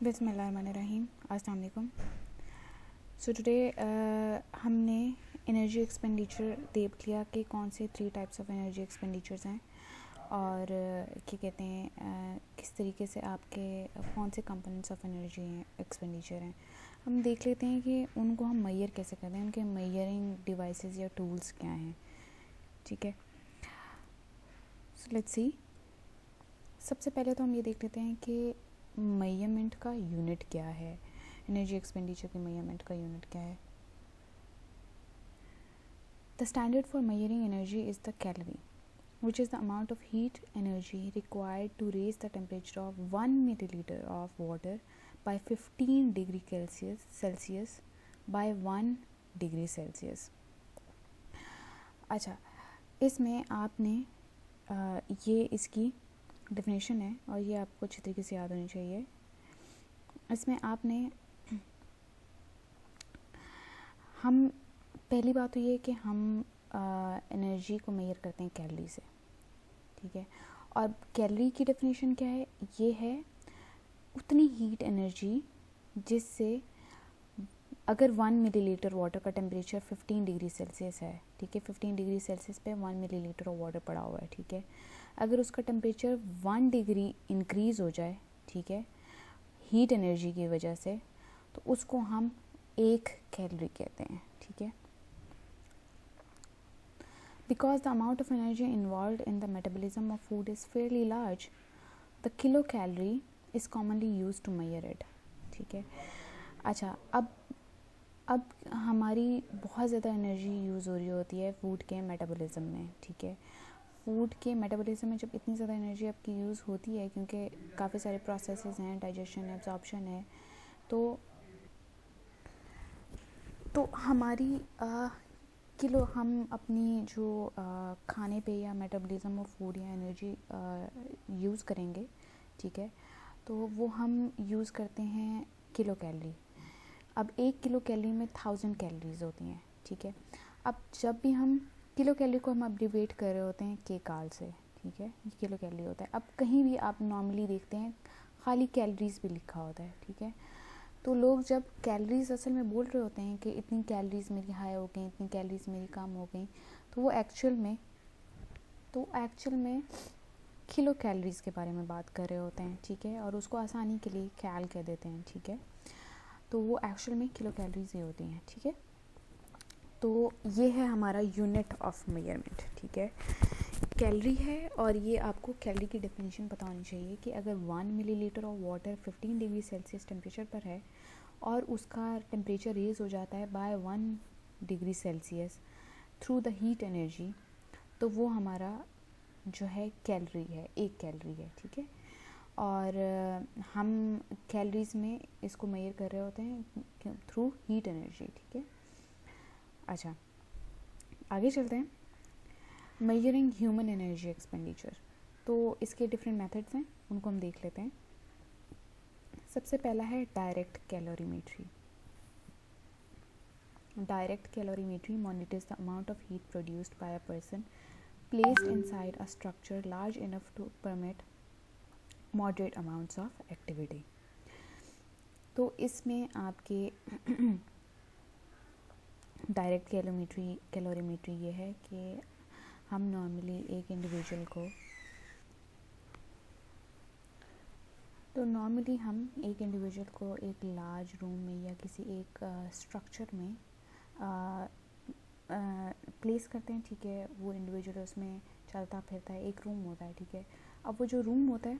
बिस्मिल्लाहिर्रहमानिर्रहीम। अस्सलाम वालेकुम। सो टुडे हमने एनर्जी एक्सपेंडिचर देख लिया कि कौन से 3 टाइप्स ऑफ एनर्जी एक्सपेंडिचर्स हैं और क्या कहते हैं किस तरीके से आपके कौन से कंपोनेंट्स ऑफ एनर्जी एक्सपेंडिचर हैं। हम देख लेते हैं कि उनको हम मेजर कैसे करते हैं, उनके मेजरिंग डिवाइसेस या टूल्स क्या हैं। ठीक है, सो लेट्स सी। सबसे पहले तो हम ये देख लेते हैं कि मेजरमेंट का यूनिट क्या है, एनर्जी एक्सपेंडिचर के मेजरमेंट का यूनिट क्या है। The standard for measuring energy is the calorie which is the amount of heat energy required to raise the temperature of 1 milliliter of water by 15 degree Celsius by 1 degree Celsius। अच्छा, इसमें आपने ये इसकी definition है और ये आपको अच्छी तरीके से याद होनी चाहिए। इसमें आपने हम पहली बात तो ये कि हम एनर्जी को मेजर करते हैं कैलोरी से। ठीक है, और कैलोरी की डेफिनेशन क्या है? ये है उतनी हीट एनर्जी जिससे अगर 1 मिलीलीटर वाटर का टेम्परेचर 15 डिग्री सेल्सियस है, ठीक है, 15 डिग्री सेल्सियस पे 1 मिलीलीटर ऑफ वाटर पड़ा हुआ है, ठीक है, अगर उसका टेम्परेचर 1 डिग्री इंक्रीज़ हो जाए, ठीक है, हीट एनर्जी की वजह से, तो उसको हम 1 कैलोरी कहते हैं। ठीक है, because the amount of energy involved in the metabolism of food is fairly large, the kilocalorie is commonly used to measure it। ठीक है, अच्छा, अब हमारी बहुत ज़्यादा एनर्जी यूज़ हो रही होती है फूड के मेटाबॉलिज्म में। ठीक है, फूड के मेटाबॉलिज्म में जब इतनी ज़्यादा एनर्जी आपकी यूज़ होती है, क्योंकि काफ़ी सारे प्रोसेसेस हैं, डाइजेशन है, एब्जॉर्प्शन है, तो हमारी किलो हम अपनी जो खाने पे या मेटाबॉलिज्म ऑफ फूड या एनर्जी यूज़ करेंगे, ठीक है, तो वो हम यूज़ करते हैं किलो कैलोरी। अब 1 किलो कैलोरी में 1000 कैलोरीज होती हैं। ठीक है, अब जब भी हम किलो कैलोरी को हम अब्रीवेट कर रहे होते हैं के काल से, ठीक है, ये किलो कैलोरी होता है। अब कहीं भी आप नॉर्मली देखते हैं खाली कैलोरीज भी लिखा होता है। ठीक है, तो लोग जब कैलोरीज असल में बोल रहे होते हैं कि इतनी कैलोरीज मेरी हाई हो गई, इतनी कैलोरीज मेरी कम हो गई, तो वो एक्चुअल में किलो कैलोरीज के बारे में बात कर रहे होते हैं। ठीक है, और उसको आसानी के लिए कैल कह देते हैं। ठीक है, तो वो एक्चुअल में किलो कैलोरीज ही होती हैं। ठीक है, तो ये है हमारा यूनिट ऑफ मेजरमेंट। ठीक है, कैलोरी है, और ये आपको कैलोरी की डेफिनेशन पता होनी चाहिए कि अगर 1 millilitre of water 15 degree Celsius temperature पर है और उसका टेम्परेचर रेज हो जाता है by 1 degree Celsius through the heat energy, तो वो हमारा जो है कैलोरी है, 1 कैलोरी है। ठीक है, और हम कैलोरीज में इसको मेजर कर रहे होते हैं थ्रू हीट एनर्जी। ठीक है, अच्छा, आगे चलते हैं। मेजरिंग ह्यूमन एनर्जी एक्सपेंडिचर, तो इसके डिफरेंट मेथड्स हैं, उनको हम देख लेते हैं। सबसे पहला है direct calorimetry. Direct calorimetry monitors the amount of heat produced by a person placed inside a structure large enough to permit moderate amounts of activity. तो इसमें आपके डायरेक्ट कैलोरीमेट्री ये है कि हम नॉर्मली एक इंडिविजुअल को एक लार्ज रूम में या किसी एक स्ट्रक्चर में प्लेस करते हैं। ठीक है, वो इंडिविजुअल उसमें चलता फिरता है, एक रूम होता है। ठीक है, अब वो जो रूम होता है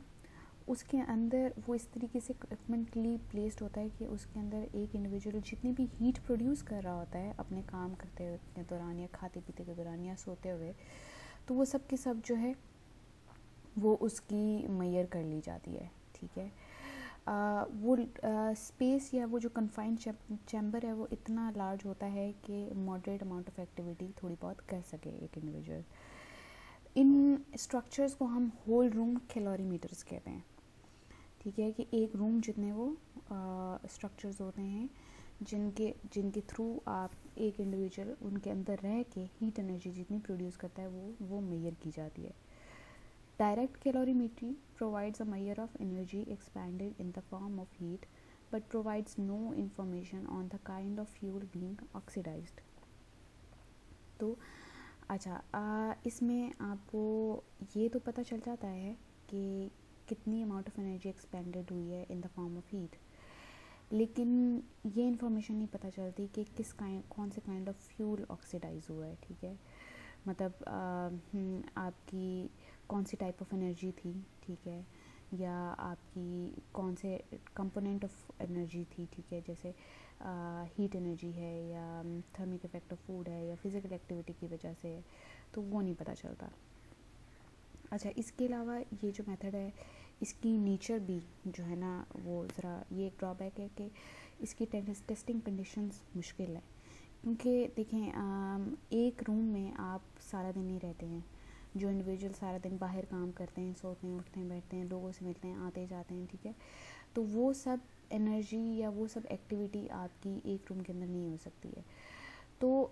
उसके अंदर वो इस तरीके से इक्विपमेंटली प्लेस्ड होता है कि उसके अंदर एक इंडिविजुअल जितनी भी हीट प्रोड्यूस कर रहा होता है अपने काम करते हुए के दौरान या खाते पीते के दौरान या सोते हुए, तो वो सब के सब जो है वो उसकी मेजर कर ली जाती है। ठीक है, वो स्पेस या वो जो कन्फाइंड चैम्बर है वो इतना लार्ज होता है कि मॉडरेट अमाउंट ऑफ एक्टिविटी थोड़ी बहुत कर सके एक इंडिविजुअल। इन स्ट्रक्चर्स को हम होल रूम कैलोरीमीटर्स कहते हैं। ठीक है, कि एक रूम जितने वो स्ट्रक्चर्स होते हैं जिनके थ्रू आप एक इंडिविजुअल उनके अंदर रह के हीट एनर्जी जितनी प्रोड्यूस करता है वो मेजर की जाती है। Direct calorimetry provides a measure of energy expended in the form of heat but provides no information on the kind of fuel being oxidized. तो अच्छा, इसमें आपको ये तो पता चल जाता है कि कितनी अमाउंट ऑफ एनर्जी एक्सपेंडेड हुई है in the form of heat, लेकिन ये इन्फॉर्मेशन नहीं पता चलती कि कौन से काइंड ऑफ फ्यूल ऑक्सीडाइज हुआ है, ठीक है। मतलब आपकी कौन सी टाइप ऑफ एनर्जी थी, ठीक है, या आपकी कौन से कंपोनेंट ऑफ एनर्जी थी, ठीक है, जैसे हीट एनर्जी है या थर्मिक इफेक्ट ऑफ फूड है या फिज़िकल एक्टिविटी की वजह से है, तो वो नहीं पता चलता। अच्छा, इसके अलावा ये जो मेथड है इसकी नेचर भी जो है ना वो ज़रा ये एक ड्रॉबैक है कि इसकी टेस्टिंग कंडीशंस मुश्किल है, क्योंकि देखें एक रूम में आप सारा दिन नहीं रहते हैं। जो इंडिविजुअल सारा दिन बाहर काम करते हैं, सोते हैं, उठते हैं, बैठते हैं, लोगों से मिलते हैं, आते जाते हैं, ठीक है, तो वो सब एनर्जी या वो सब एक्टिविटी आपकी एक रूम के अंदर नहीं हो सकती है। तो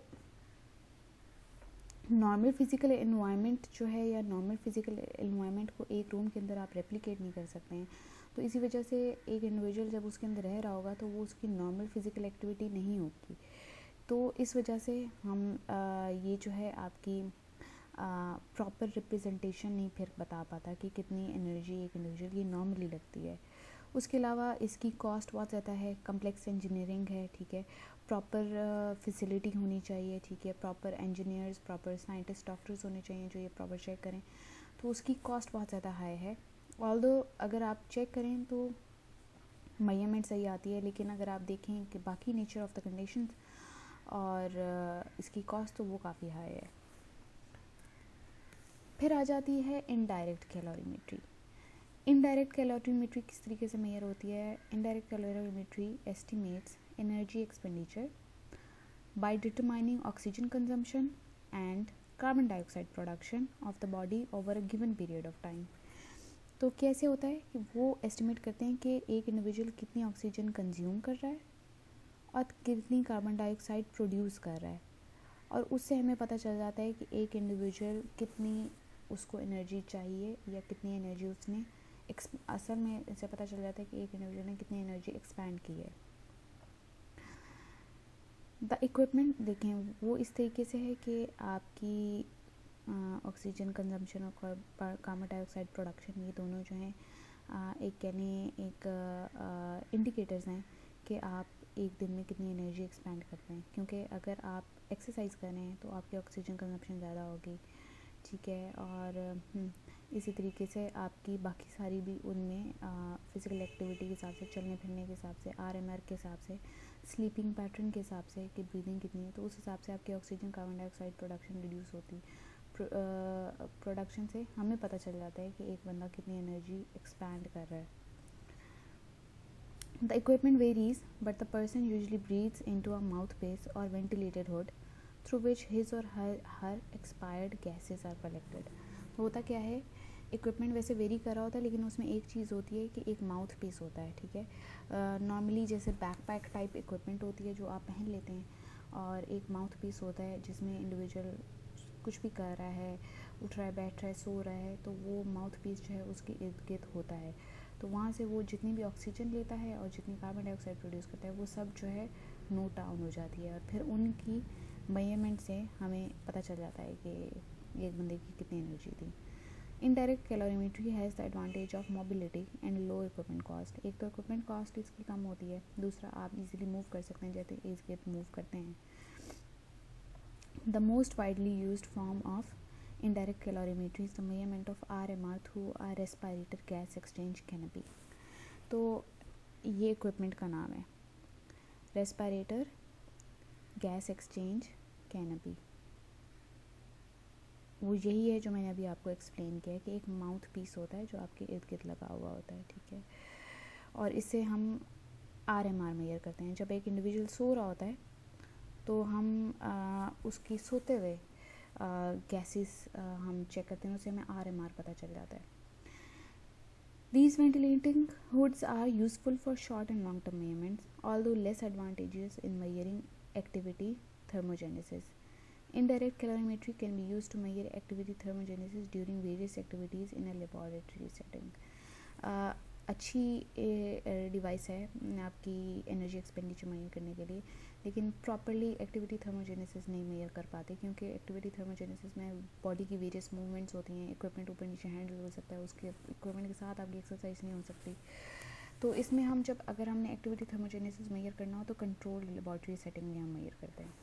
नॉर्मल फिज़िकल एनवायरनमेंट जो है या नॉर्मल फिज़िकल एनवायरनमेंट को एक रूम के अंदर आप रेप्लिकेट नहीं कर सकते हैं। तो इसी वजह से एक इंडिविजुअल जब उसके अंदर रह रहा होगा तो वो उसकी नॉर्मल फिज़िकल एक्टिविटी नहीं होगी। तो इस वजह से हम ये जो है आपकी प्रॉपर रिप्रेजेंटेशन नहीं फिर बता पाता कि कितनी एनर्जी एक इंडिविजुअल की नॉर्मली लगती है। उसके अलावा इसकी कॉस्ट बहुत ज़्यादा है, कम्प्लेक्स इंजीनियरिंग है, ठीक है, प्रॉपर फैसिलिटी होनी चाहिए, ठीक है, proper engineers, proper scientist, doctors होने चाहिए जो ये प्रॉपर चेक करें, तो उसकी कॉस्ट बहुत ज़्यादा हाई है। ऑल्दो अगर आप चेक करें तो मेजरमेंट सही आती है, लेकिन अगर आप देखें कि बाकी नेचर ऑफ द कंडीशंस और इसकी कॉस्ट तो वो काफ़ी हाई है। फिर आ जाती है इनडायरेक्ट कैलोरीमेट्री। इनडायरेक्ट कैलोरीमेट्री किस तरीके से मेजर होती है? Indirect calorimetry estimates energy expenditure bye determining oxygen consumption and carbon dioxide production of the body over a given period of time. तो कैसे होता है कि वो एस्टिमेट करते हैं कि एक इंडिविजुअल कितनी ऑक्सीजन कंज्यूम कर रहा है और कितनी कार्बन डाइऑक्साइड प्रोड्यूस कर रहा है, और उससे हमें पता चल जाता है कि एक इंडिविजुअल कितनी उसको एनर्जी चाहिए या कितनी एनर्जी उसने असल में इससे पता चल जाता है कि एक इंडिविजुअल ने कितनी एनर्जी एक्सपैंड की है। द इक्विपमेंट देखें वो इस तरीके से है कि आपकी ऑक्सीजन कंजम्पशन और कार्बन डाइऑक्साइड प्रोडक्शन, ये दोनों जो हैं एक इंडिकेटर्स हैं कि आप एक दिन में कितनी एनर्जी एक्सपेंड करते हैं। क्योंकि अगर आप एक्सरसाइज कर रहे हैं तो आपकी ऑक्सीजन कंजम्पशन ज़्यादा होगी, ठीक है, और इसी तरीके से आपकी बाकी सारी भी उनमें फ़िज़िकल एक्टिविटी के हिसाब से, चलने फिरने के हिसाब से, RMR के हिसाब से, स्लीपिंग पैटर्न के हिसाब से कि ब्रीदिंग कितनी है, तो उस हिसाब से आपकी oxygen carbon dioxide production reduce होती है। प्रोडक्शन से हमें पता चल जाता है कि एक बंदा कितनी एनर्जी एक्सपैंड कर रहा है। The equipment varies but the person usually breathes into a mouthpiece or ventilated hood through which his or her expired gases are collected. होता क्या है, इक्विपमेंट वैसे वेरी कर रहा होता है, लेकिन उसमें एक चीज़ होती है कि एक माउथ पीस होता है, ठीक है। नॉर्मली जैसे बैकपैक टाइप इक्विपमेंट होती है जो आप पहन लेते हैं, और एक माउथ पीस होता है जिसमें इंडिविजुअल कुछ भी कर रहा है, उठ रहा है, बैठ रहा है, सो रहा है, तो वो माउथ पीस जो है उसके इर्द गिर्द होता है। तो वहाँ से वो जितनी भी ऑक्सीजन लेता है और जितनी कार्बन डाइऑक्साइड प्रोड्यूस करता है वो सब जो है नोट डाउन हो जाती है, और फिर उनकी मेजरमेंट से हमें पता चल जाता है कि एक बंदे की कितनी एनर्जी थी। Indirect calorimetry has the advantage of mobility and low equipment cost. एक तो इक्विपमेंट कॉस्ट इसकी कम होती है, दूसरा आप इजीली मूव कर सकते हैं जैसे इर्द गिर्द मूव करते हैं। The most widely used form of indirect calorimetry is the measurement of RMR through a respirator gas exchange canopy। तो ये इक्विपमेंट का नाम है रेस्पिरेटर गैस एक्सचेंज कैनपी। वो यही है जो मैंने अभी आपको एक्सप्लेन किया कि एक माउथ पीस होता है जो आपके इर्द गिर्द लगा हुआ होता है, ठीक है, और इससे हम RMR मेजर करते हैं। जब एक इंडिविजुअल सो रहा होता है तो हम उसकी सोते हुए गैसेस हम चेक करते हैं, उससे हमें RMR पता चल जाता है। These ventilating hoods are useful for short and long term measurements, although less advantageous in measuring activity thermogenesis. Indirect calorimetry can be used to measure activity thermogenesis during various activities in a laboratory setting. अच्छी device है आपकी energy expenditure major करने के लिए, लेकिन properly activity thermogenesis नहीं major कर पाते, क्योंकि एक्टिविटी थर्मोजेनेसिस में बॉडी की वेरियस मूवमेंट्स होती हैं, इक्विपमेंट ऊपर नीचे हैंडल हो सकता है, उसके इक्विपमेंट के साथ आपकी एक्सरसाइज नहीं हो सकती। तो इसमें हम जब अगर हमने एक्टिविटी थर्मोजेनेसिस मेजर करना हो तो कंट्रोल लेबॉर्ट्री सेटिंग में हम मेजर करते हैं।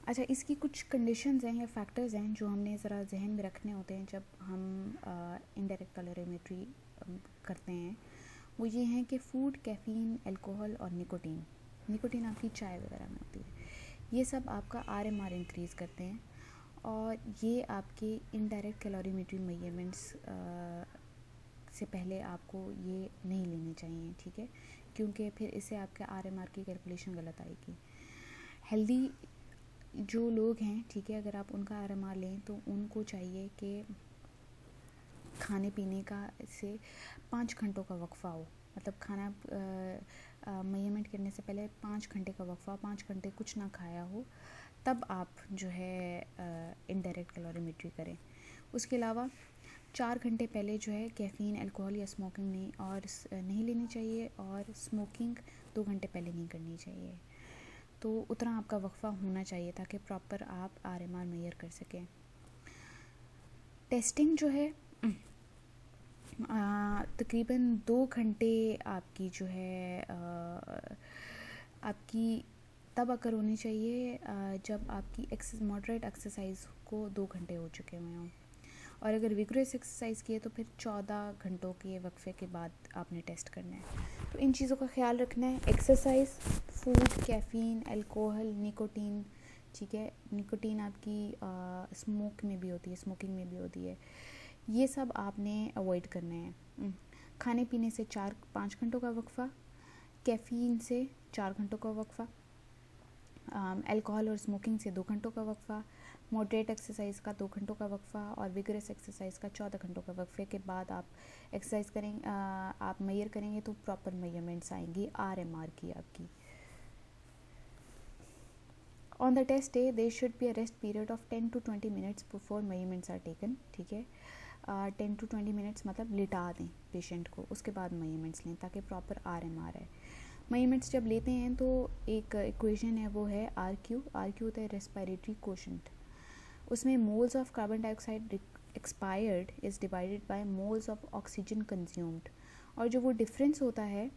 अच्छा, इसकी कुछ कंडीशंस हैं या फैक्टर्स हैं जो हमने ज़रा जहन में रखने होते हैं जब हम इनडायरेक्ट कैलोरीमेट्री करते हैं। वो ये हैं कि फ़ूड, कैफ़ीन, अल्कोहल और निकोटीन आपकी चाय वगैरह में होती है, ये सब आपका RMR इंक्रीज़ करते हैं, और ये आपके इनडायरेक्ट कैलोरीमेट्री मेजरमेंट्स से पहले आपको ये नहीं लेने चाहिए, ठीक है, क्योंकि फिर इससे आपके RMR की कैलकुलेशन गलत आएगी। हेल्दी जो लोग हैं, ठीक है, अगर आप उनका RMR लें तो उनको चाहिए कि खाने पीने का से 5 घंटों का वक्फ़ा हो, मतलब खाना मेजरमेंट करने से पहले 5 घंटे का वक्फ़ा, 5 घंटे कुछ ना खाया हो, तब आप जो है इनडायरेक्ट कैलोरीमेट्री करें। उसके अलावा 4 घंटे पहले जो है कैफ़ीन, अल्कोहल या स्मोकिंग नहीं लेनी चाहिए, और स्मोकिंग 2 घंटे पहले नहीं करनी चाहिए। तो उतना आपका वक्फ़ा होना चाहिए ताकि प्रॉपर आप RMR मेजर कर सकें। टेस्टिंग जो है तकरीबन 2 घंटे आपकी जो है आपकी तब अकर होनी चाहिए जब आपकी मॉडरेट एक्सरसाइज को 2 घंटे हो चुके हुए हों, और अगर विग्रेस एक्सरसाइज किए तो फिर 14 घंटों के वक्फे के बाद आपने टेस्ट करना है। तो इन चीज़ों का ख्याल रखना है, exercise, food, caffeine, alcohol, nicotine, ठीक है, निकोटीन आपकी स्मोकिंग में भी होती है, ये सब आपने अवॉइड करना है। खाने पीने से 4-5 घंटों का वक्फ़ा, कैफ़ीन से 4 घंटों का वक्फ़ा, अल्कोहल और स्मोकिंग से 2 घंटों का वक्फ़ा, मॉडरेट एक्सरसाइज का 2 घंटों का वक्फ़ा, और विगरस एक्सरसाइज का 14 घंटों का वक्फ़े के बाद आप एक्सरसाइज करेंगे, आप मेजर करेंगे तो प्रॉपर मेजरमेंट्स आएंगी RMR की आपकी। On the test day there should be a rest period of 10 to 20 minutes before measurements are taken, ठीक है, 10 to 20 मिनट्स मतलब लिटा दें पेशेंट को, उसके बाद मेजरमेंट्स लें ताकि प्रॉपर RMR है। मेजरमेंट्स जब लेते हैं तो एक इक्वेशन है, वो है RQ होता है रेस्पिरेटरी कोशेंट, उसमें moles of carbon dioxide expired is divided by moles of oxygen consumed, और जो वो डिफरेंस होता है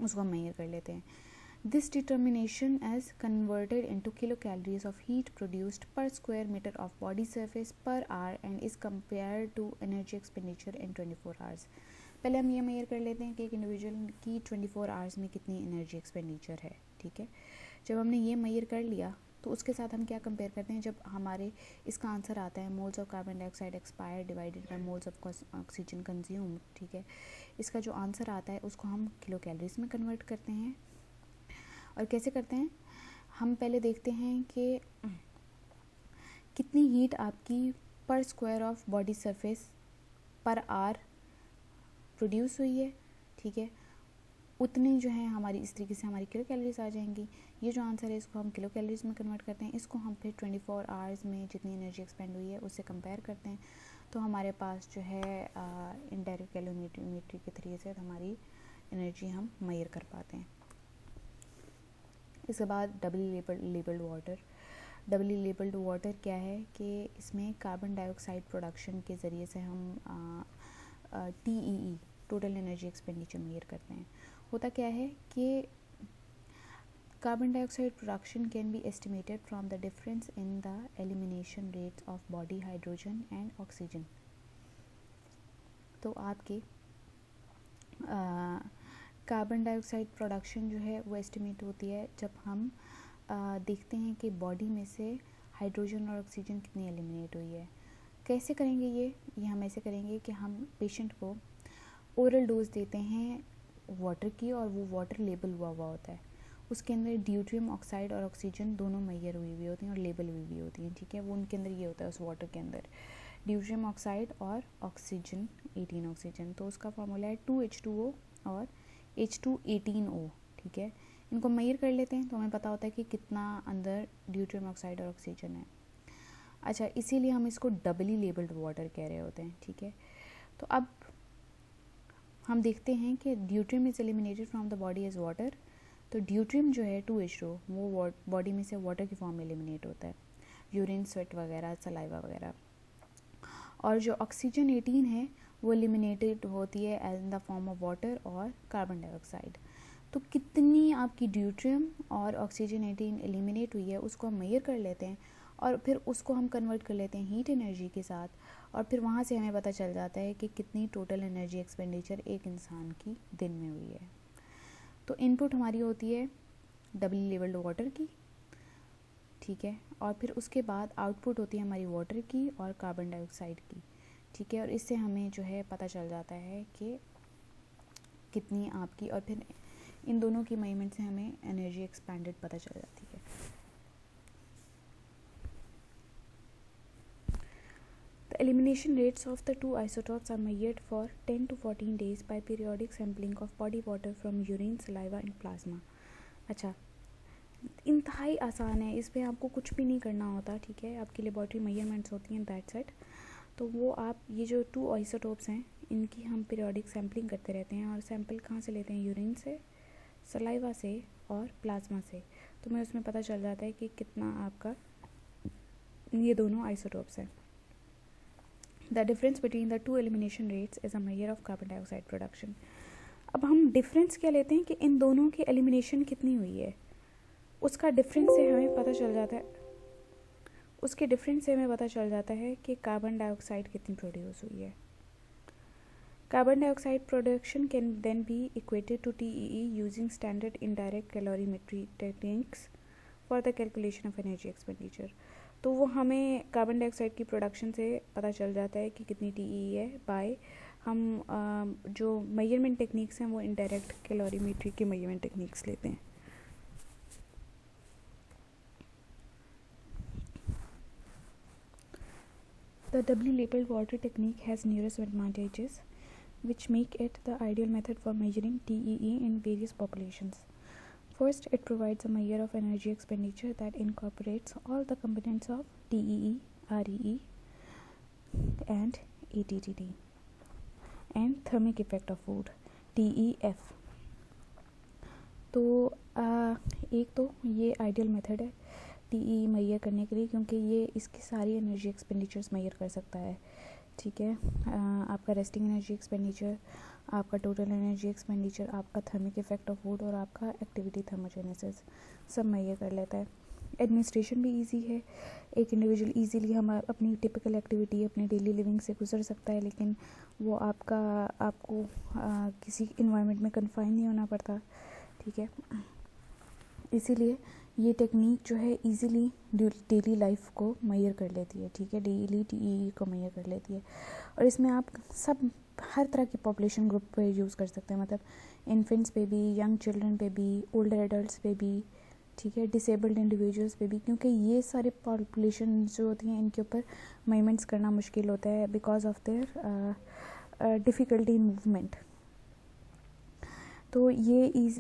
उसको हम मेजर कर लेते हैं। This determination is converted into kilo calories of heat produced per square metre of body surface per hour and is compare to energy expenditure in 24 hours. पहले हम ये मेजर कर लेते हैं कि एक इंडिविजुअल की 24 आवर्स में कितनी एनर्जी एक्सपेंडिचर है, ठीक है। जब हमने ये मेजर कर लिया तो उसके साथ हम क्या कंपेयर करते हैं, जब हमारे इसका आंसर आता है moles of carbon dioxide expired divided by moles of oxygen consumed, ठीक है, इसका जो आंसर आता है उसको हम किलो कैलोरीज में कन्वर्ट करते हैं। और कैसे करते हैं, हम पहले देखते हैं कि कितनी हीट आपकी पर square of body surface per our produce हुई है, ठीक है, उतनी जो है हमारी इस तरीके से हमारी किलो कैलोरीज आ जाएंगी। ये जो आंसर है इसको हम किलो कैलोरीज में कन्वर्ट करते हैं, इसको हम फिर 24 आवर्स में जितनी एनर्जी एक्सपेंड हुई है उससे कंपेयर करते हैं, तो हमारे पास जो है इनडायरेक्ट कैलोरीमेट्री के थ्रू से हमारी एनर्जी हम मेजर कर पाते हैं। इसके बाद डबली लेबल्ड वाटर क्या है कि इसमें कार्बन डाइऑक्साइड प्रोडक्शन के ज़रिए से हम TEE total energy expenditure measure करते हैं। होता क्या है कि carbon dioxide production can be estimated from the difference in the elimination rates of body hydrogen and oxygen. तो आपके कार्बन डाइऑक्साइड प्रोडक्शन जो है वो एस्टिमेट होती है जब हम देखते हैं कि बॉडी में से हाइड्रोजन और ऑक्सीजन कितनी एलिमिनेट हुई है। कैसे करेंगे ये हम ऐसे करेंगे कि हम पेशेंट को ओरल डोज देते हैं वाटर की, और वो वाटर लेबल हुआ होता है, उसके अंदर ड्यूट्रियम ऑक्साइड और ऑक्सीजन दोनों मेजर हुई होती हैं और लेबल हुई होती हैं, ठीक है, वो उनके अंदर ये होता है उस वाटर के अंदर ड्यूट्रियम ऑक्साइड और ऑक्सीजन 18 ऑक्सीजन, तो उसका फार्मूला है 2H2O और H218O, ठीक है। इनको मेजर कर लेते हैं तो हमें पता होता है कि कितना अंदर ड्यूटेरियम ऑक्साइड और ऑक्सीजन है। अच्छा, इसीलिए हम इसको डबली लेबल्ड वाटर कह रहे होते हैं, ठीक है। तो अब हम देखते हैं कि deuterium is eliminated from the body as water. तो ड्यूटेरियम जो है 2H2 वो बॉडी में से वाटर की फॉर्म में एलिमिनेट होता है, यूरिन, स्वेट वगैरह, सलाइवा वगैरह। और जो ऑक्सीजन 18 है वो एलिमिनेटेड होती है in the form of water और कार्बन डाइऑक्साइड। तो कितनी आपकी ड्यूटेरियम और ऑक्सीजन 18 एलिमिनेट हुई है उसको हम मेजर कर लेते हैं और फिर उसको हम कन्वर्ट कर लेते हैं हीट एनर्जी के साथ, और फिर वहाँ से हमें पता चल जाता है कि कितनी टोटल एनर्जी एक्सपेंडिचर एक इंसान की दिन में हुई है। तो इनपुट हमारी होती है डबली लेवल्ड वाटर की, ठीक है, और फिर उसके बाद आउटपुट होती है हमारी वाटर की और कार्बन डाइऑक्साइड की, ठीक है। और इससे हमें जो है पता चल जाता है कि कितनी आपकी, और फिर इन दोनों की मेजरमेंट से हमें एनर्जी एक्सपेंडेड पता चल जाती है। The elimination rates of the two isotopes are measured for 10 to 14 days by periodic sampling of body water from urine, saliva and plasma। अच्छा, इंतहाई आसान है, इस पर आपको कुछ भी नहीं करना होता, ठीक है। आपकी लेबॉर्ट्री मेजरमेंट्स होती हैं, दैट्स इट। तो वो आप ये जो 2 आइसोटोप्स हैं इनकी हम पीरियोडिक सैम्पलिंग करते रहते हैं, और सैंपल कहाँ से लेते हैं? यूरिन से, सलाइवा से और प्लाज्मा से। तो हमें उसमें पता चल जाता है कि कितना आपका ये दोनों आइसोटोप्स हैं। The difference between the two elimination rates is a measure of carbon dioxide production। अब हम डिफरेंस क्या लेते हैं कि इन दोनों की एलिमिनेशन कितनी हुई है, उसका डिफरेंस से हमें पता चल जाता है, उसके डिफरेंस से हमें पता चल जाता है कि कार्बन डाइऑक्साइड कितनी प्रोड्यूस हुई है। Carbon dioxide production can then be equated to TEE using standard indirect calorimetry techniques for the calculation of energy expenditure. तो वो हमें कार्बन डाइऑक्साइड की प्रोडक्शन से पता चल जाता है कि कितनी TEE है बाय हम जो मेजरमेंट टेक्निक्स हैं वो इनडायरेक्ट कैलोरीमेट्री के मेजरमेंट टेक्निक्स लेते हैं। The doubly labeled water technique has numerous advantages which make it the ideal method for measuring TEE in various populations. First, it provides a measure of energy expenditure that incorporates all the components of TEE, REE and ATTD and thermic effect of food, TEF। तो एक तो ये ideal method है TEE major करने के लिए, क्योंकि ये इसकी सारी एनर्जी एक्सपेंडिचर्स मेजर कर सकता है, ठीक है। आपका रेस्टिंग एनर्जी एक्सपेंडिचर, आपका टोटल एनर्जी एक्सपेंडिचर, आपका थर्मिक इफेक्ट ऑफ फूड और आपका एक्टिविटी थर्मोजेनेसिस सब मेजर कर लेता है। एडमिनिस्ट्रेशन भी इजी है, एक इंडिविजुअल इजीली हम अपनी टिपिकल एक्टिविटी अपनी डेली लिविंग से गुजर सकता है, लेकिन वो आपको किसी इन्वायरमेंट में कन्फाइन नहीं होना पड़ता, ठीक है। इसीलिए ये टेक्निक जो है इजीली डेली लाइफ को मेजर कर लेती है, ठीक है, डेली TEE को मेजर कर लेती है। और इसमें आप सब हर तरह की पॉपुलेशन ग्रुप पे यूज़ कर सकते हैं, मतलब इन्फेंट्स पे भी, यंग चिल्ड्रन पे भी, ओल्डर एडल्ट्स पे भी, ठीक है, डिसेबल्ड इंडिविजुअल्स पे भी, क्योंकि ये सारे पॉपुलेशन जो होती हैं इनके ऊपर मेजरमेंट्स करना मुश्किल होता है because of their difficulty in movement. तो ये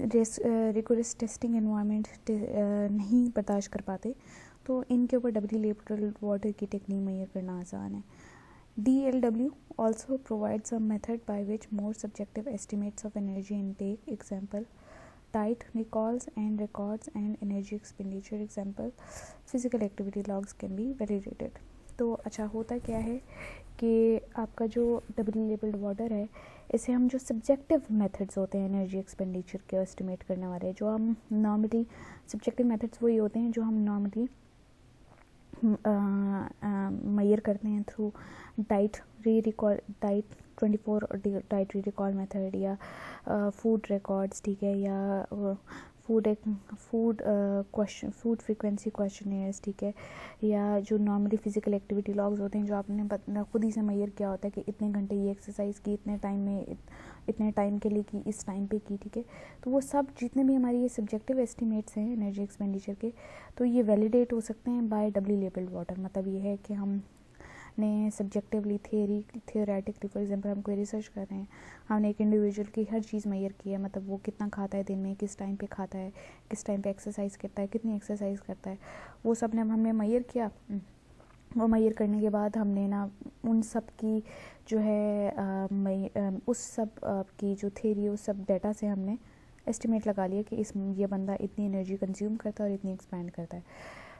रिगोरस टेस्टिंग एनवायरनमेंट नहीं बर्दाश्त कर पाते, तो इनके ऊपर डबली लेबल्ड वाटर की टेक्निक मेजर करना आसान है। DLW also provides a method by which more subjective estimates of energy intake, example diet recalls and records and energy expenditure, example physical activity logs, can be validated। तो अच्छा होता क्या है कि आपका जो डबली लेबल्ड वाटर है इसे हम जो सब्जेक्टिव मेथड्स होते हैं एनर्जी एक्सपेंडिचर के एस्टिमेट करने वाले, जो हम नॉर्मली सब्जेक्टिव मेथड्स वही होते हैं जो हम नॉर्मली मेजर करते हैं through diet 24 dietary recall method या फूड रिकॉर्ड्स, ठीक है, या फूड फ्रीक्वेंसी क्वेश्चनेयर्स, ठीक है, या जो नॉर्मली फिजिकल एक्टिविटी लॉग्स होते हैं जो आपने खुद ही से मेजर किया होता है कि इतने घंटे ये एक्सरसाइज की, इतने टाइम में, इतने टाइम के लिए की, इस टाइम पे की, ठीक है। तो वो सब जितने भी हमारी ये सब्जेक्टिव एस्टिमेट्स हैं एनर्जी एक्सपेंडिचर के, तो ये वैलिडेट हो सकते हैं बाय डबली लेबल्ड वाटर। मतलब ये है कि हम हमने सब्जेक्टिवली थियोरेटिकली फॉर एग्जांपल हम कोई रिसर्च कर रहे हैं, हमने एक इंडिविजुअल की हर चीज़ मेजर की है, मतलब वो कितना खाता है दिन में, किस टाइम पे खाता है, किस टाइम पे एक्सरसाइज करता है, कितनी एक्सरसाइज करता है, वो सब ने हमने मेजर किया। वो मेजर करने के बाद हमने ना उन सब की जो है उस सब की जो थ्योरी, उस सब डाटा से हमने एस्टिमेट लगा लिया कि ये बंदा इतनी एनर्जी कंज्यूम करता है और इतनी एक्सपैंड करता है।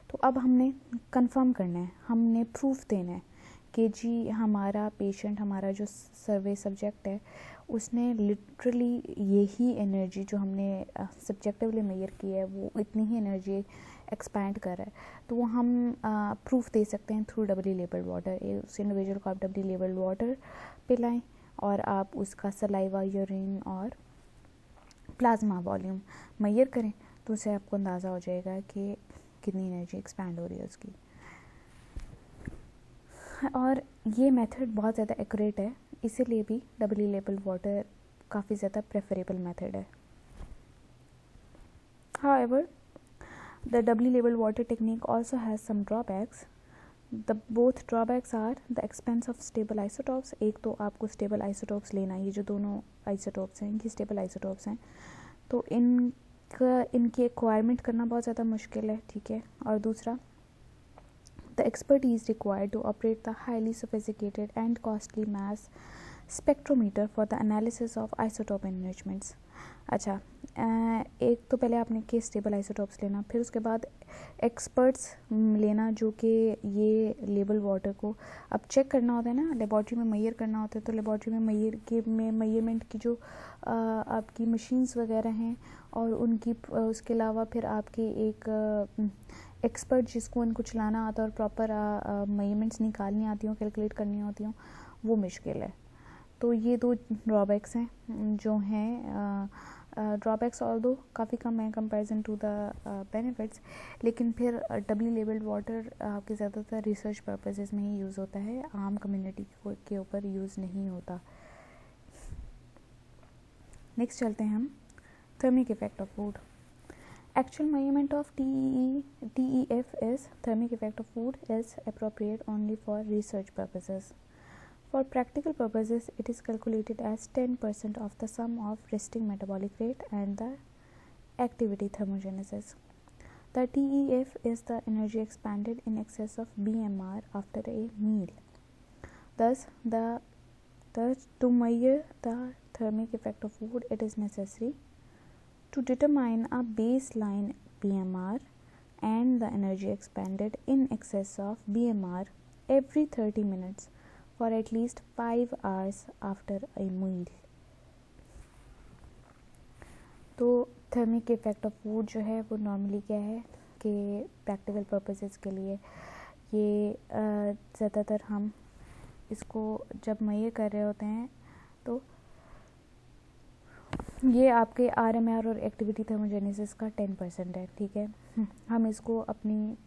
तो अब हमने कंफर्म करना है, हमने प्रूफ देना है कि जी हमारा पेशेंट, हमारा जो सर्वे सब्जेक्ट है, उसने लिटरली यही एनर्जी जो हमने सब्जेक्टिवली मेजर की है, वो इतनी ही एनर्जी एक्सपैंड कर रहा है। तो वो हम प्रूफ दे सकते हैं थ्रू डबली लेबल्ड वाटर। उस इंडिविजुअल को आप डबली लेबल्ड वाटर पिलाएं और आप उसका सलाइवा, यूरिन और प्लाज्मा वॉल्यूम मेजर करें, तो उससे आपको अंदाज़ा हो जाएगा कि कितनी एनर्जी एक्सपैंड हो रही है उसकी। और ये मेथड बहुत ज़्यादा एक्यूरेट है, इसीलिए भी डबली लेबल्ड वाटर काफ़ी ज़्यादा प्रेफरेबल मेथड है। However, the doubly labeled water technique also has some drawbacks. Both drawbacks are the expense of stable isotopes. एक तो आपको stable isotopes लेना, ये जो दोनों isotopes हैं ये stable isotopes हैं, तो इनकी एक्वायरमेंट करना बहुत ज़्यादा मुश्किल है, ठीक है। और दूसरा, the expertise required to operate the highly sophisticated and costly mass spectrometer for the analysis of isotope enrichments. अच्छा, एक तो पहले आपने के स्टेबल आइसोटोप्स लेना, फिर उसके बाद एक्सपर्ट्स लेना जो कि ये लेबल वाटर को अब चेक करना होता है ना, लेबॉर्ट्री में मेजर करना होता है, तो लेबॉर्ट्री में मेजरमेंट की जो आपकी मशीन्स वगैरह हैं और उनकी उसके अलावा फिर आपकी एक एक्सपर्ट जिसको उनको चलाना आता है और प्रॉपर मेजरमेंट्स निकालनी आती हों, कैलकुलेट करनी होती हों, वो मुश्किल है। तो ये दो ड्रॉबैक्स हैं जो हैं। ड्रॉबैक्स और दो काफ़ी कम है कंपैरिजन टू द बेनिफिट्स, लेकिन फिर डबली लेबल्ड वाटर आपके ज़्यादातर रिसर्च पर्पसेस में ही यूज़ होता है, आम कम्युनिटी के ऊपर यूज़ नहीं होता। नेक्स्ट चलते हैं हम thermic effect of food. Actual measurement of TEF is thermic effect of food is appropriate only for research purposes. For practical purposes, it is calculated as 10% of the sum of resting metabolic rate and the activity thermogenesis. The TEF is the energy expanded in excess of BMR after a meal. Thus, to measure the thermic effect of food, it is necessary to determine a baseline BMR and the energy expended in excess of BMR every 30 minutes for at least 5 hours after a meal. तो thermic effect of food जो है वो normally क्या है कि practical purposes के लिए ये ज़्यादातर हम इसको जब मेजर कर रहे होते हैं तो ये आपके RMR और एक्टिविटी थर्मोजेनेसिस का 10% है, ठीक है। हम इसको अपनी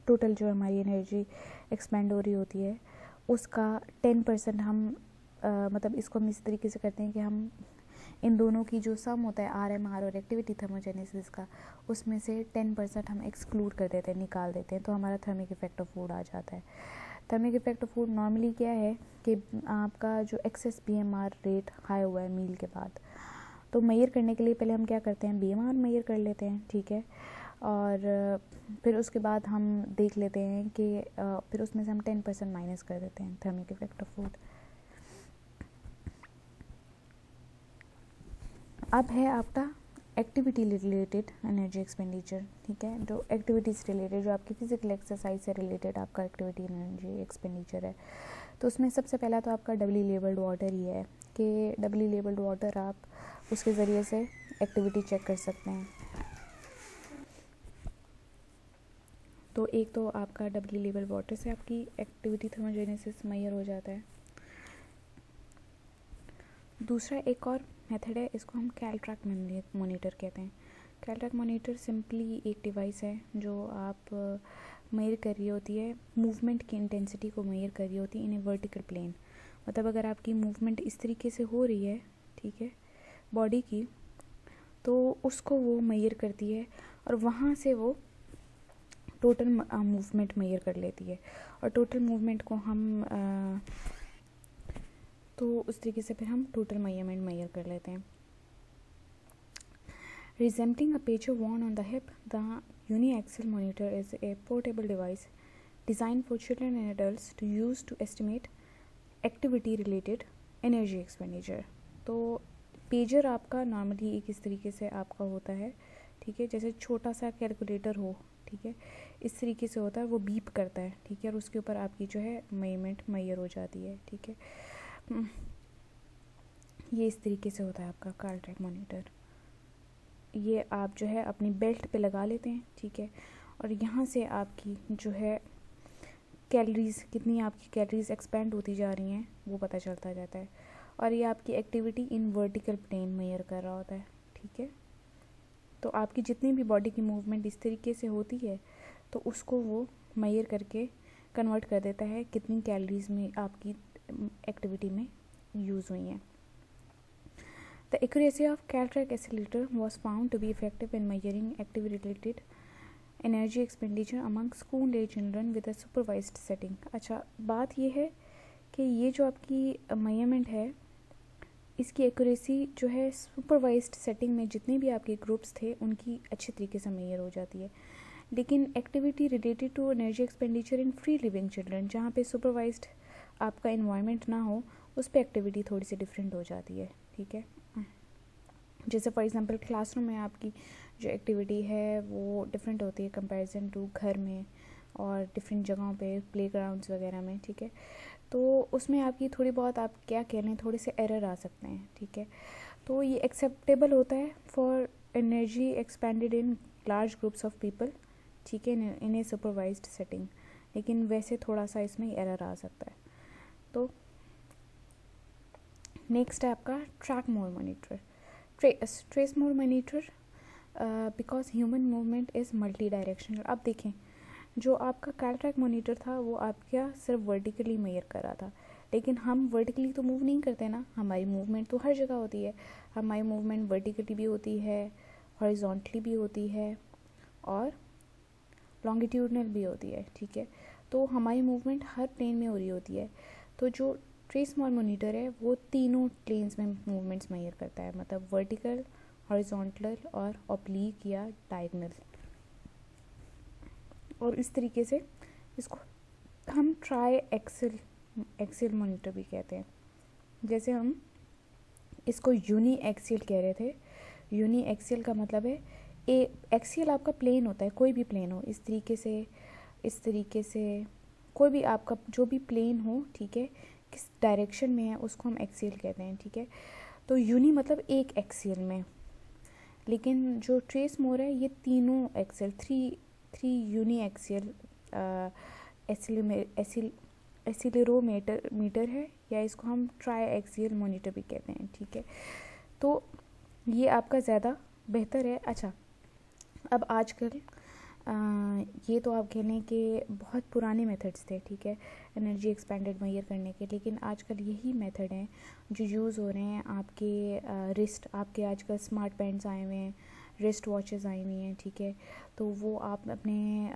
टोटल जो हमारी एनर्जी एक्सपेंड हो रही होती है उसका 10% हम मतलब इसको हम इस तरीके से करते हैं कि हम इन दोनों की जो सम होता है RMR और एक्टिविटी थर्मोजेनेसिस का, उसमें से 10% हम एक्सक्लूड कर देते हैं, निकाल देते हैं, तो हमारा थर्मिक इफेक्ट ऑफ फूड आ जाता है। Thermic effect of food normally क्या है कि आपका जो एक्सेस BMR रेट हाई हुआ है मील के बाद, तो मेजर करने के लिए पहले हम क्या करते हैं, BMR मेजर कर लेते हैं, ठीक है। और फिर उसके बाद हम देख लेते हैं कि फिर उसमें से हम 10% माइनस कर देते हैं थर्मिक इफेक्ट ऑफ फूड। अब है आपका एक्टिविटी रिलेटेड एनर्जी एक्सपेंडिचर, ठीक है। जो एक्टिविटीज़ रिलेटेड, जो आपकी फिजिकल एक्सरसाइज से रिलेटेड आपका एक्टिविटी एनर्जी एक्सपेंडिचर है, तो उसमें सबसे पहला तो आपका डबली लेबल्ड वाटर ही है कि डबली लेबल्ड वाटर आप उसके ज़रिए से एक्टिविटी चेक कर सकते हैं। तो एक तो आपका डबली लेबल्ड वाटर से आपकी एक्टिविटी थर्मोजेनेसिस मेजर हो जाता है। दूसरा एक और मेथड है, इसको हम कैलट्रैक मॉनिटर कहते हैं। कैलट्रैक मॉनिटर सिंपली एक डिवाइस है जो आप मेजर कर रही होती है, मूवमेंट की इंटेंसिटी को मेजर कर रही होती है इन ए वर्टिकल प्लेन। मतलब अगर आपकी मूवमेंट इस तरीके से हो रही है, ठीक है, बॉडी की, तो उसको वो मेजर करती है और वहाँ से वो टोटल मूवमेंट मेजर कर लेती है। और टोटल मूवमेंट को हम तो उस तरीके से फिर हम टोटल मेजरमेंट मेजर कर लेते हैं। Resembling a pager worn on the hip, the uniaxial monitor is a portable device designed for children and adults to use to estimate activity related energy expenditure। तो पेजर आपका normally एक इस तरीके से आपका होता है, ठीक है, जैसे छोटा सा कैलकुलेटर हो, ठीक है, इस तरीके से होता है, वो बीप करता है, ठीक है, और उसके ऊपर आपकी जो है मेजरमेंट मेजर हो जाती है, ठीक है। ये इस तरीके से होता है आपका कार्डियक मॉनिटर। ये आप जो है अपनी बेल्ट पे लगा लेते हैं, ठीक है, और यहाँ से आपकी जो है कैलोरीज, कितनी आपकी कैलोरीज एक्सपेंड होती जा रही हैं वो पता चलता जाता है। और ये आपकी activity in vertical plane measure कर रहा होता है, ठीक है। तो आपकी जितनी भी बॉडी की मूवमेंट इस तरीके से होती है तो उसको वो मेजर करके कन्वर्ट कर देता है कितनी कैलोरीज में आपकी एक्टिविटी में यूज़ हुई हैं। The accuracy of Caltech oscillator was found to be effective in measuring activity-related energy expenditure among school-age children with a supervised setting। अच्छा, बात ये है कि ये जो आपकी मेजरमेंट है, इसकी एक्यूरेसी जो है सुपरवाइज्ड सेटिंग में जितने भी आपके ग्रुप्स थे उनकी अच्छी तरीके से मेजर हो जाती है। लेकिन activity related to energy expenditure in free living children, जहाँ पे सुपरवाइज्ड आपका इन्वायरमेंट ना हो, उस पर एक्टिविटी थोड़ी सी डिफरेंट हो जाती है, ठीक है। जैसे फॉर एग्जांपल क्लासरूम में आपकी जो एक्टिविटी है वो डिफरेंट होती है कंपैरिजन टू घर में और डिफरेंट जगहों पे, प्लेग्राउंड्स वगैरह में, ठीक है। तो उसमें आपकी थोड़ी बहुत, आप क्या कह लें, थोड़े से एरर आ सकते हैं, ठीक है। तो ये एक्सेप्टेबल होता है for energy expanded in large groups of people, ठीक है, इन ए सुपरवाइज्ड सेटिंग, लेकिन वैसे थोड़ा सा इसमें एरर आ सकता है। तो नेक्स्ट है आपका track more monitor, trace more monitor, because human movement is multi directional. अब देखें, जो आपका कैलट्रैक मॉनिटर था वो आपका सिर्फ वर्टिकली मेजर कर रहा था, लेकिन हम वर्टिकली तो मूव नहीं करते ना, हमारी मूवमेंट तो हर जगह होती है। हमारी मूवमेंट वर्टिकली भी होती है, हॉरिजॉन्टली भी होती है और लॉन्गिट्यूडनल भी होती है, ठीक है। तो हमारी मूवमेंट हर प्लेन में हो रही होती है। तो जो ट्रेस मोर मॉनिटर है वो तीनों प्लेन्स में मूवमेंट्स मेजर करता है, मतलब वर्टिकल, हॉरिजॉन्टल और ऑब्लीक या डायगोनल। और इस तरीके से इसको हम ट्राई एक्सियल मॉनिटर भी कहते हैं। जैसे हम इसको यूनी एक्सियल कह रहे थे। यूनी एक्सियल का मतलब है एक्सियल आपका प्लेन होता है, कोई भी प्लेन हो, इस तरीके से कोई भी आपका जो भी प्लेन हो, ठीक है, किस डायरेक्शन में है उसको हम एक्सियल कहते हैं, ठीक है। तो यूनी मतलब एक एक्सियल में, लेकिन जो ट्रेस मोर है ये तीनों एक्सियल, थ्री यूनी एक्सियल एसिलेरोमीटर है, या इसको हम ट्राई एक्सियल मॉनिटर भी कहते हैं, ठीक है। तो ये आपका ज़्यादा बेहतर है। अच्छा, अब आजकल ये तो आप कह लें कि बहुत पुराने मेथड्स थे, ठीक है, एनर्जी एक्सपेंडेड मेजर करने के, लेकिन आजकल यही मेथड हैं जो यूज़ हो रहे हैं। आपके रिस्ट, आपके आजकल स्मार्ट बैंड्स आए हुए हैं, रिस्ट वॉचेस आई हुई हैं, ठीक है, तो वो आप अपने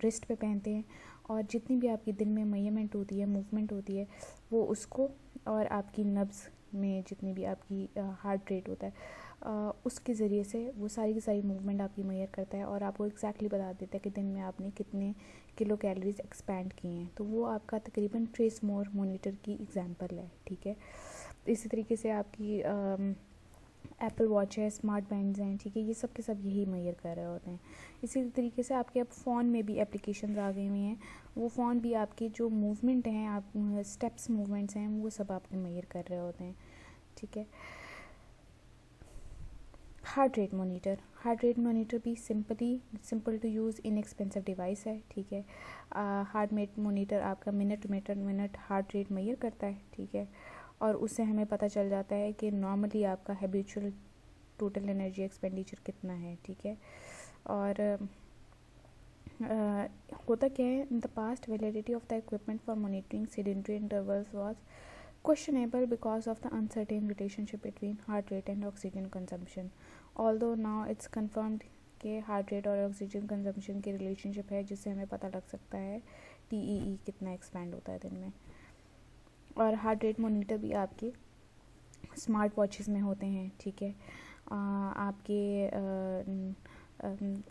रिस्ट पे पहनते हैं और जितनी भी आपकी दिन में मेजरमेंट होती है, मूवमेंट होती है, वो उसको, और आपकी नब्ज़ में जितनी भी आपकी हार्ट रेट होता है, उसके ज़रिए से वो सारी की सारी मूवमेंट आपकी मेजर करता है और आपको एग्जैक्टली बता देता है कि दिन में आपने कितने किलो कैलोरीज एक्सपैंड किए हैं। तो वो आपका तकरीबन ट्रेस मोर मॉनिटर की एग्जांपल है, ठीक है। इसी तरीके से आपकी एप्पल वॉच है, स्मार्ट बैंड्स हैं, ठीक है, ये सब के सब यही मेजर कर रहे होते हैं। इसी तरीके से आपके अब फ़ोन में भी एप्लीकेशंस आ गई हुई हैं, वो फ़ोन भी आपकी जो मूवमेंट हैं, आप स्टेप्स मूवमेंट्स हैं, वो सब आपके मेजर कर रहे होते हैं, ठीक है। हार्ट रेट मॉनिटर भी simple to use inexpensive device है, ठीक है। हार्ट रेट मॉनिटर आपका मिनट हार्ट रेट मेजर करता है, ठीक है, और उससे हमें पता चल जाता है कि नॉर्मली आपका हैबिचुअल टोटल एनर्जी एक्सपेंडिचर कितना है, ठीक है। और होता क्या है, in the past validity of the equipment for monitoring sedentary intervals was questionable because of the uncertain relationship between heart rate and oxygen consumption. Although now it's confirmed आपके heart rate और ऑक्सीजन कंजम्पशन की relationship है, जिससे हमें पता लग सकता है TEE कितना एक्सपैंड होता है दिन में। और हार्ट रेट मॉनिटर भी आपके स्मार्ट वॉचेस में होते हैं, ठीक है। आपके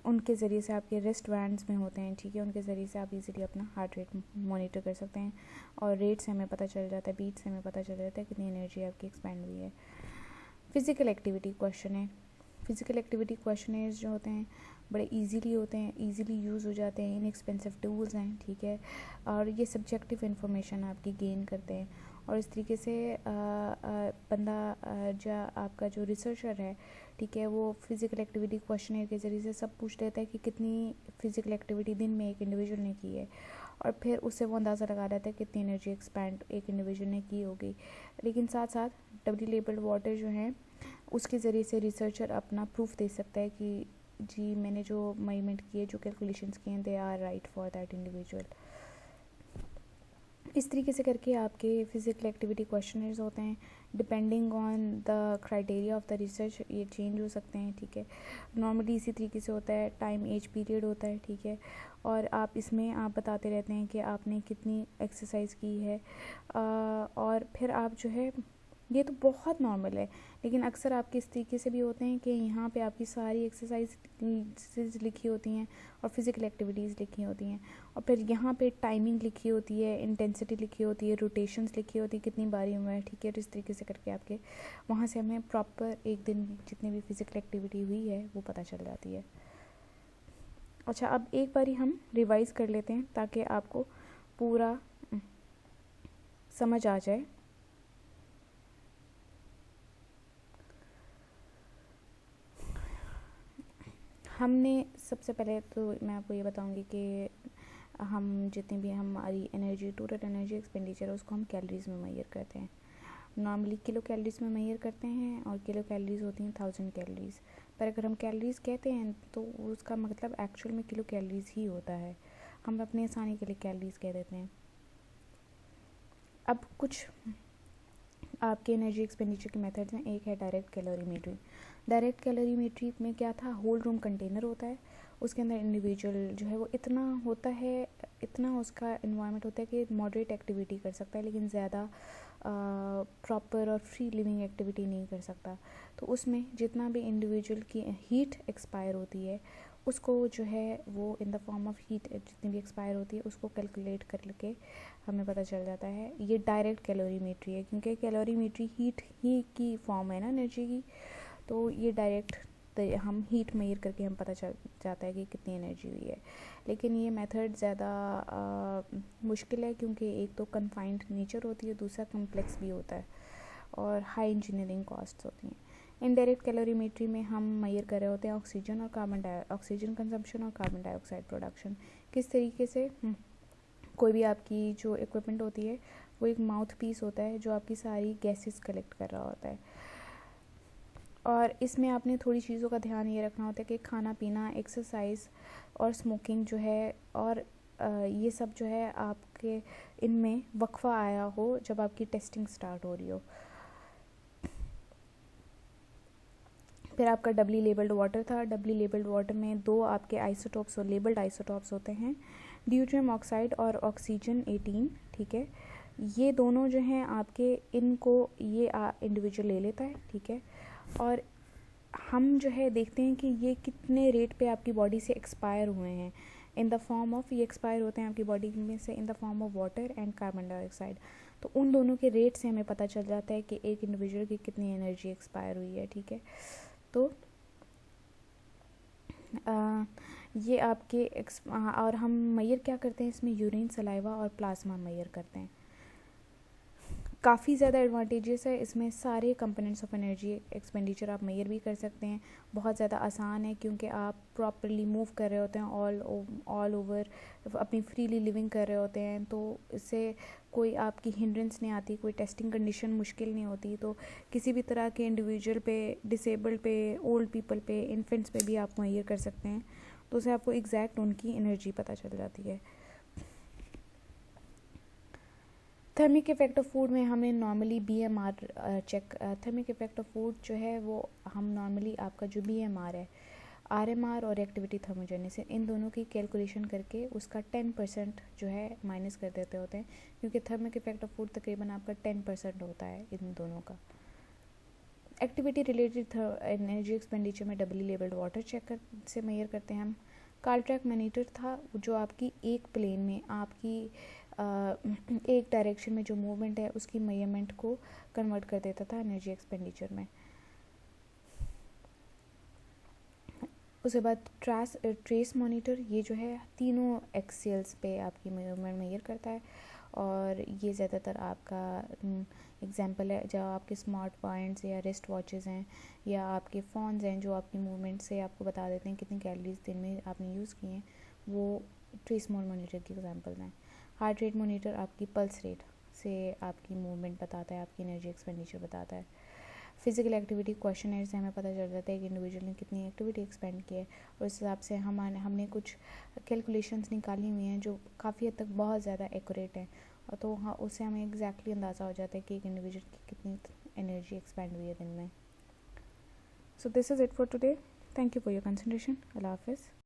उनके ज़रिए से आपके रिस्ट बैंड्स में होते हैं, ठीक है। उनके ज़रिए से आप इजीली अपना हार्ट रेट मॉनिटर कर सकते हैं और रेट से हमें पता चल जाता है, बीट से हमें पता चल जाता है कितनी एनर्जी आपकी एक्सपेंड हुई है। फिज़िकल एक्टिविटी क्वेश्चन है। फिज़िकल एक्टिविटी क्वेश्चनर्स जो होते हैं बड़े इजीली होते हैं, इजीली यूज़ हो जाते हैं, इनएक्सपेंसिव टूल्स हैं, ठीक है। और ये सब्जेक्टिव इन्फॉर्मेशन आपकी गेन करते हैं और इस तरीके से बंदा जो आपका जो रिसर्चर है, ठीक है, वो फिज़िकल एक्टिविटी क्वेश्चनर के ज़रिए से सब पूछ लेता है कि कितनी फ़िज़िकल एक्टिविटी दिन में एक इंडिविजुअल ने की है और फिर उससे वो अंदाज़ा लगा लेता है कितनी एनर्जी एक्सपैंड एक इंडिविजुअल ने की होगी। लेकिन साथ साथ डबली लेबल्ड वाटर जो है उसके ज़रिए से रिसर्चर अपना प्रूफ दे सकता है कि जी मैंने जो मेजरमेंट किए, जो कैलकुलेशंस किए, they are right for that individual. इस तरीके से करके आपके फिज़िकल एक्टिविटी क्वेश्चनर्स होते हैं। Depending on the criteria of the research ये चेंज हो सकते हैं, ठीक है। नॉर्मली इसी तरीके से होता है, टाइम एज पीरियड होता है, ठीक है। और आप इसमें आप बताते रहते हैं कि आपने कितनी एक्सरसाइज की है और फिर आप जो है, ये तो बहुत नॉर्मल है, लेकिन अक्सर आपके इस तरीके से भी होते हैं कि यहाँ पे आपकी सारी एक्सरसाइज लिखी होती हैं और फिज़िकल एक्टिविटीज़ लिखी होती हैं और फिर यहाँ पे टाइमिंग लिखी होती है, इंटेंसिटी लिखी होती है, रोटेशंस लिखी होती है, कितनी बारी हुआ है, ठीक है। इस तरीके से करके आपके वहाँ से हमें प्रॉपर एक दिन जितनी भी फिज़िकल एक्टिविटी हुई है वो पता चल जाती है। अच्छा, अब एक बारी हम रिवाइज़ कर लेते हैं ताकि आपको पूरा समझ आ जाए। हमने सबसे पहले तो मैं आपको ये बताऊंगी कि हम जितनी भी हमारी एनर्जी, टोटल एनर्जी एक्सपेंडिचर है, उसको हम कैलोरीज़ में मेजर करते हैं। नॉर्मली किलो कैलोरीज़ में मेजर करते हैं और किलो कैलोरीज़ होती हैं 1000 कैलोरीज़। पर अगर हम कैलोरीज़ कहते हैं तो उसका मतलब एक्चुअल में किलो कैलोरीज़ ही होता है, हम अपनी आसानी के लिए कैलोरीज़ कह देते हैं। अब कुछ आपके एनर्जी एक्सपेंडिचर के मेथड्स हैं। एक है डायरेक्ट कैलोरीमेट्री। डायरेक्ट कैलोरीमेट्री में क्या था, होल रूम कंटेनर होता है, उसके अंदर इंडिविजुअल जो है वो इतना होता है, इतना उसका इन्वायरमेंट होता है कि मॉडरेट एक्टिविटी कर सकता है, लेकिन ज़्यादा प्रॉपर और फ्री लिविंग एक्टिविटी नहीं कर सकता। तो उसमें जितना भी इंडिविजुअल की हीट एक्सपायर होती है उसको जो है वो in the form of heat जितनी भी एक्सपायर होती है उसको कैलकुलेट करके हमें पता चल जाता है। ये डायरेक्ट कैलोरीमेट्री है, क्योंकि कैलोरीमेट्री हीट ही की फॉर्म है ना एनर्जी की, तो ये डायरेक्ट हम हीट मेजर करके हम पता चल जाता है कि कितनी एनर्जी हुई है। लेकिन ये मेथड ज़्यादा मुश्किल है, क्योंकि एक तो कन्फाइंड नेचर होती है, दूसरा कम्प्लेक्स भी होता है और हाई इंजीनियरिंग कॉस्ट्स होती हैं। इनडायरेक्ट कैलोरीमेट्री में हम मेजर कर रहे होते हैं ऑक्सीजन और ऑक्सीजन कंजम्पशन और कार्बन डाइऑक्साइड प्रोडक्शन। किस तरीके से, कोई भी आपकी जो इक्विपमेंट होती है वो एक माउथ पीस होता है जो आपकी सारी गैसेस कलेक्ट कर रहा होता है। और इसमें आपने थोड़ी चीज़ों का ध्यान ये रखना होता है कि खाना पीना, एक्सरसाइज और स्मोकिंग जो है और ये सब जो है आपके इनमें वक्फा आया हो जब आपकी टेस्टिंग स्टार्ट हो रही हो। फिर आपका डबली लेबल्ड वाटर था। डबली लेबल्ड वाटर में दो आपके आइसोटोप्स और लेबल्ड आइसोटोप्स होते हैं, ड्यूटेरियम ऑक्साइड और ऑक्सीजन 18, ठीक है। ये दोनों जो हैं आपके, इनको ये इंडिविजुअल ले लेता है, ठीक है। और हम जो है देखते हैं कि ये कितने रेट पे आपकी बॉडी से एक्सपायर हुए हैं इन द फॉर्म ऑफ, ये एक्सपायर होते हैं आपकी बॉडी में से in the form of water and carbon dioxide. तो उन दोनों के रेट से हमें पता चल जाता है कि एक इंडिविजुअल की कितनी एनर्जी एक्सपायर हुई है, ठीक है। तो ये आपके और हम मेजर क्या करते हैं इसमें, यूरिन, सलाइवा और प्लाज्मा मेजर करते हैं। काफ़ी ज़्यादा एडवांटेजेस है इसमें, सारे कंपोनेंट्स ऑफ एनर्जी एक्सपेंडिचर आप मेजर भी कर सकते हैं। बहुत ज़्यादा आसान है क्योंकि आप प्रॉपरली मूव कर रहे होते हैं, ऑल ओवर अपनी फ्रीली लिविंग कर रहे होते हैं, तो इससे कोई आपकी हिंड्रेंस नहीं आती, कोई टेस्टिंग कंडीशन मुश्किल नहीं होती। तो किसी भी तरह के इंडिविजुअल पे, डिसेबल्ड पे, ओल्ड पीपल पे, इन्फेंट्स पे भी आप मेजर कर सकते हैं, तो उससे आपको एग्जैक्ट उनकी एनर्जी पता चल जाती है। थर्मिक इफ़ेक्ट ऑफ फूड में हमें normally BMR check, thermic effect of food जो है वो हम नॉर्मली आपका जो BMR है RMR और एक्टिविटी थर्मोजेनिसिस, इन दोनों की कैलकुलेशन करके उसका 10% जो है माइनस कर देते होते हैं, क्योंकि थर्मिक इफेक्ट ऑफ फूड तकरीबन आपका 10% होता है इन दोनों का। एक्टिविटी रिलेटेड एनर्जी एक्सपेंडिचर में डबली लेबल्ड वाटर चेकर से मेजर करते हैं हम। कार्ट्रैक मॉनिटर था जो आपकी एक प्लेन में आपकी एक डायरेक्शन में जो मूवमेंट है उसकी मेजरमेंट को कन्वर्ट कर देता था एनर्जी एक्सपेंडिचर में। उसके बाद ट्रेस मॉनिटर, ये जो है तीनों एक्सियल्स पे आपकी मूवमेंट मेजर करता है, और ये ज़्यादातर आपका एग्जांपल है जब आपके स्मार्ट पॉइंट्स या रिस्ट वॉचेस हैं या आपके फ़ोन्स हैं जो आपकी मूवमेंट से आपको बता देते हैं कितनी कैलोरीज दिन में आपने यूज़ किए हैं, वो ट्रेस मॉनिटर की एग्जांपल्स हैं। हार्ट रेट मॉनिटर आपकी पल्स रेट से आपकी मूवमेंट बताता है, आपकी एनर्जी एक्सपेंडिचर बताता है। फिजिकल एक्टिविटी क्वेश्चनर से हमें पता चल जाता है कि इंडिविजुअल ने कितनी एक्टिविटी एक्सपेंड की है, और उस हिसाब से हमने कुछ कैलकुलेशंस निकाली हुई हैं जो काफ़ी हद तक बहुत ज़्यादा एक्यूरेट हैं, और तो हाँ उससे हमें एग्जैक्टली अंदाज़ा हो जाता है कि एक इंडिविजुअल की कितनी एनर्जी एक्सपेंड हुई है दिन में। So this is it for today. Thank you for your concentration. अल्लाह हाफिज़।